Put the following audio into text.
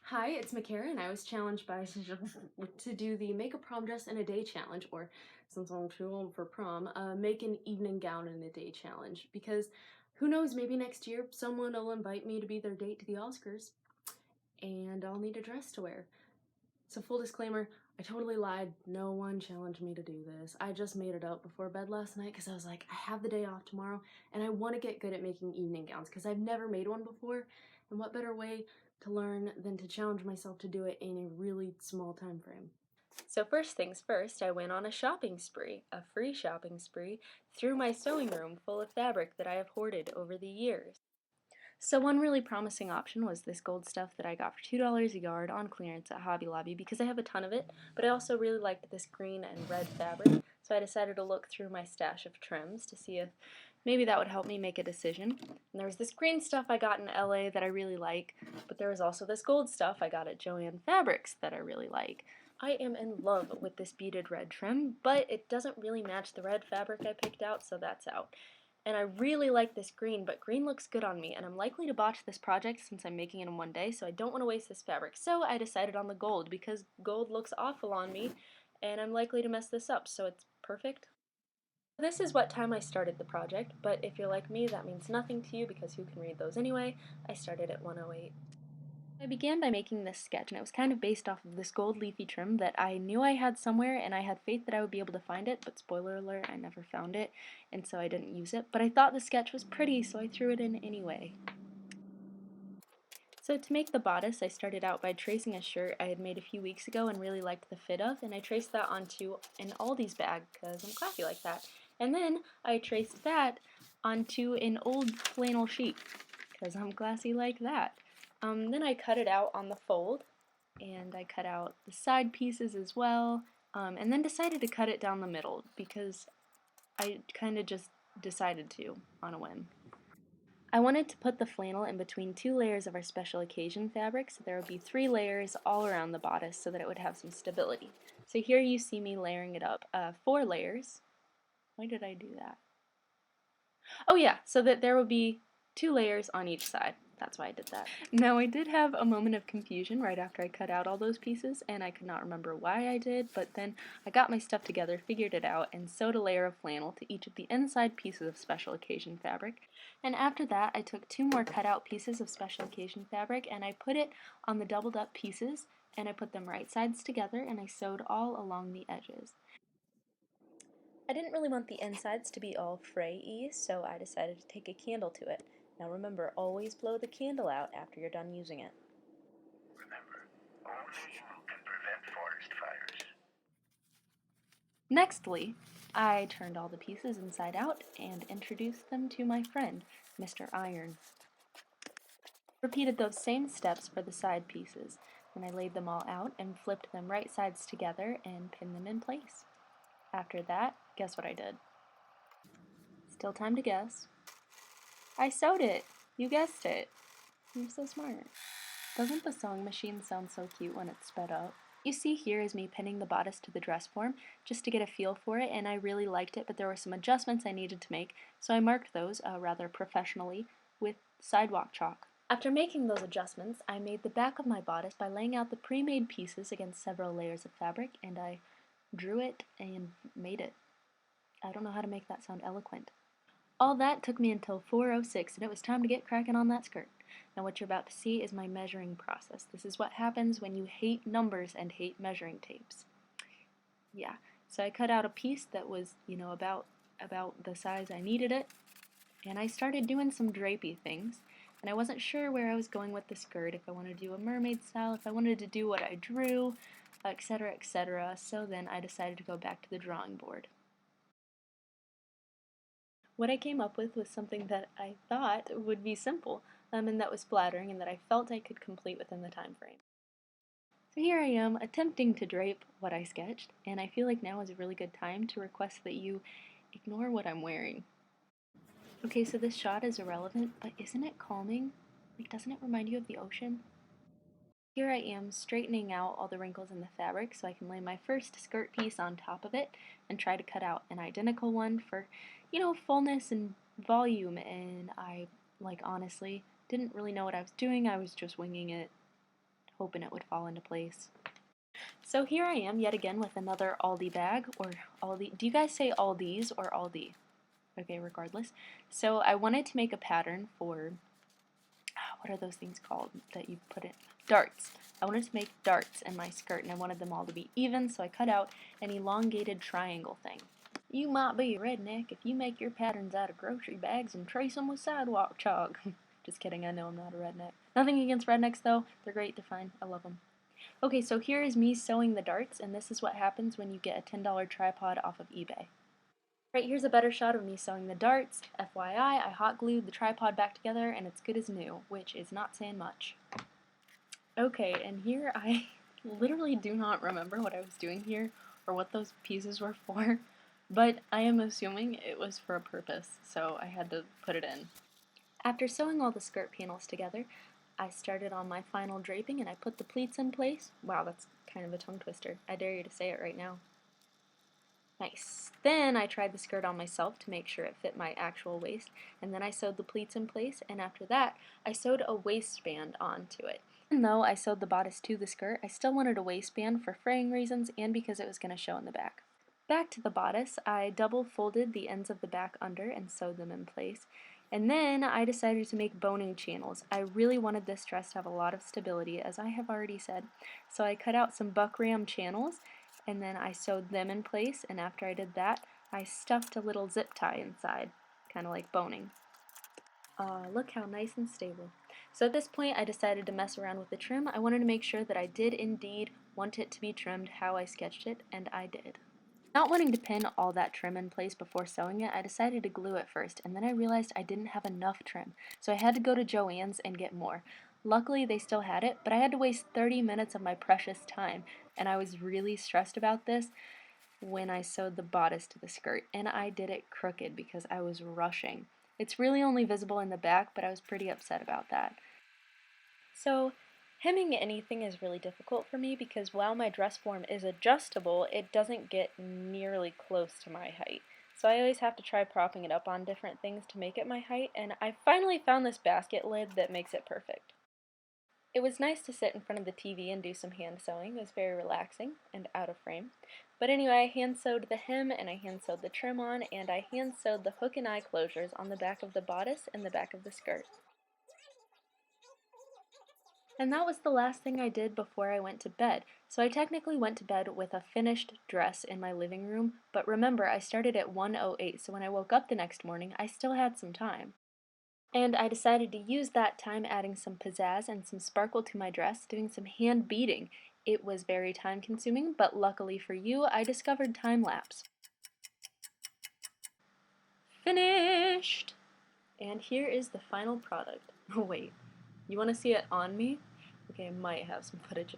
Hi, it's Micarah, and I was challenged by to do the Make a Prom Dress in a Day challenge, or since I'm too old for prom, make an evening gown in a day challenge. Because who knows, maybe next year someone will invite me to be their date to the Oscars, and I'll need a dress to wear. So full disclaimer, I totally lied. No one challenged me to do this. I just made it up before bed last night because I was like, I have the day off tomorrow and I want to get good at making evening gowns because I've never made one before. And what better way to learn than to challenge myself to do it in a really small time frame? So first things first, I went on a shopping spree, a free shopping spree, through my sewing room full of fabric that I have hoarded over the years. So one really promising option was this gold stuff that I got for $2 a yard on clearance at Hobby Lobby because I have a ton of it, but I also really liked this green and red fabric, so I decided to look through my stash of trims to see if maybe that would help me make a decision. And there was this green stuff I got in LA that I really like, but there was also this gold stuff I got at Joann Fabrics that I really like. I am in love with this beaded red trim, but it doesn't really match the red fabric I picked out, so that's out. And I really like this green, but green looks good on me, and I'm likely to botch this project since I'm making it in one day, so I don't want to waste this fabric. So I decided on the gold, because gold looks awful on me, and I'm likely to mess this up, so it's perfect. This is what time I started the project, but if you're like me, that means nothing to you, because who can read those anyway? I started at 1:08. I began by making this sketch, and it was kind of based off of this gold leafy trim that I knew I had somewhere, and I had faith that I would be able to find it, but spoiler alert, I never found it, and so I didn't use it. But I thought the sketch was pretty, so I threw it in anyway. So to make the bodice, I started out by tracing a shirt I had made a few weeks ago and really liked the fit of, and I traced that onto an Aldi's bag, because I'm classy like that. And then I traced that onto an old flannel sheet, because I'm classy like that. Then I cut it out on the fold, and I cut out the side pieces as well, and then decided to cut it down the middle, because I kind of just decided to on a whim. I wanted to put the flannel in between two layers of our special occasion fabric, so there would be 3 layers all around the bodice so that it would have some stability. So here you see me layering it up, 4 layers. Why did I do that? Oh yeah, so that there would be 2 layers on each side. That's why I did that. Now I did have a moment of confusion right after I cut out all those pieces, and I could not remember why I did, but then I got my stuff together, figured it out, and sewed a layer of flannel to each of the inside pieces of special occasion fabric. And after that, I took 2 more cut out pieces of special occasion fabric and I put it on the doubled up pieces, and I put them right sides together, and I sewed all along the edges. I didn't really want the insides to be all fray-y, so I decided to take a candle to it. Now remember, always blow the candle out after you're done using it. Remember, only you can prevent forest fires. Nextly, I turned all the pieces inside out and introduced them to my friend, Mr. Iron. Repeated those same steps for the side pieces. Then I laid them all out and flipped them right sides together and pinned them in place. After that, guess what I did? Still time to guess. I sewed it! You guessed it! You're so smart. Doesn't the sewing machine sound so cute when it's sped up? You see here is me pinning the bodice to the dress form just to get a feel for it, and I really liked it, but there were some adjustments I needed to make, so I marked those, rather professionally, with sidewalk chalk. After making those adjustments, I made the back of my bodice by laying out the pre-made pieces against several layers of fabric, and I drew it and made it. I don't know how to make that sound eloquent. All that took me until 4:06, and it was time to get cracking on that skirt. Now what you're about to see is my measuring process. This is what happens when you hate numbers and hate measuring tapes. Yeah, so I cut out a piece that was, about the size I needed it, and I started doing some drapey things, and I wasn't sure where I was going with the skirt, if I wanted to do a mermaid style, if I wanted to do what I drew, etc., etc., so then I decided to go back to the drawing board. What I came up with was something that I thought would be simple, and that was flattering, and that I felt I could complete within the time frame. So here I am, attempting to drape what I sketched, and I feel like now is a really good time to request that you ignore what I'm wearing. Okay, so this shot is irrelevant, but isn't it calming? Like, doesn't it remind you of the ocean? Here I am straightening out all the wrinkles in the fabric so I can lay my first skirt piece on top of it and try to cut out an identical one for, fullness and volume, and I, honestly, didn't really know what I was doing. I was just winging it hoping it would fall into place. So here I am yet again with another Aldi bag, or Aldi. Do you guys say Aldi's or Aldi? Okay, regardless. So I wanted to make a pattern for, what are those things called that you put in? Darts. I wanted to make darts in my skirt, and I wanted them all to be even, so I cut out an elongated triangle thing. You might be a redneck if you make your patterns out of grocery bags and trace them with sidewalk chalk. Just kidding, I know I'm not a redneck. Nothing against rednecks though, they're great to find, I love them. Okay, so here is me sewing the darts, and this is what happens when you get a $10 tripod off of eBay. Right, here's a better shot of me sewing the darts. FYI, I hot glued the tripod back together and it's good as new, which is not saying much. Okay, and here I literally do not remember what I was doing here or what those pieces were for, but I am assuming it was for a purpose, so I had to put it in. After sewing all the skirt panels together, I started on my final draping and I put the pleats in place. Wow, that's kind of a tongue twister. I dare you to say it right now. Nice. Then I tried the skirt on myself to make sure it fit my actual waist, and then I sewed the pleats in place, and after that, I sewed a waistband onto it. Even though I sewed the bodice to the skirt, I still wanted a waistband for fraying reasons and because it was going to show in the back. Back to the bodice, I double folded the ends of the back under and sewed them in place. And then I decided to make boning channels. I really wanted this dress to have a lot of stability, as I have already said. So I cut out some buck ram channels, and then I sewed them in place, and after I did that, I stuffed a little zip tie inside, kind of like boning. Look how nice and stable. So at this point, I decided to mess around with the trim. I wanted to make sure that I did indeed want it to be trimmed how I sketched it, and I did. Not wanting to pin all that trim in place before sewing it, I decided to glue it first, and then I realized I didn't have enough trim, so I had to go to Joann's and get more. Luckily, they still had it, but I had to waste 30 minutes of my precious time, and I was really stressed about this when I sewed the bodice to the skirt, and I did it crooked because I was rushing. It's really only visible in the back, but I was pretty upset about that. So, hemming anything is really difficult for me because while my dress form is adjustable, it doesn't get nearly close to my height. So I always have to try propping it up on different things to make it my height, and I finally found this basket lid that makes it perfect. It was nice to sit in front of the TV and do some hand sewing. It was very relaxing and out of frame. But anyway, I hand sewed the hem and I hand sewed the trim on, and I hand sewed the hook and eye closures on the back of the bodice and the back of the skirt. And that was the last thing I did before I went to bed. So I technically went to bed with a finished dress in my living room, but remember I started at 1:08, so when I woke up the next morning, I still had some time. And I decided to use that time adding some pizzazz and some sparkle to my dress, doing some hand beading. It was very time consuming, but luckily for you, I discovered time lapse. Finished! And here is the final product. Oh wait, you want to see it on me? Okay, I might have some footage.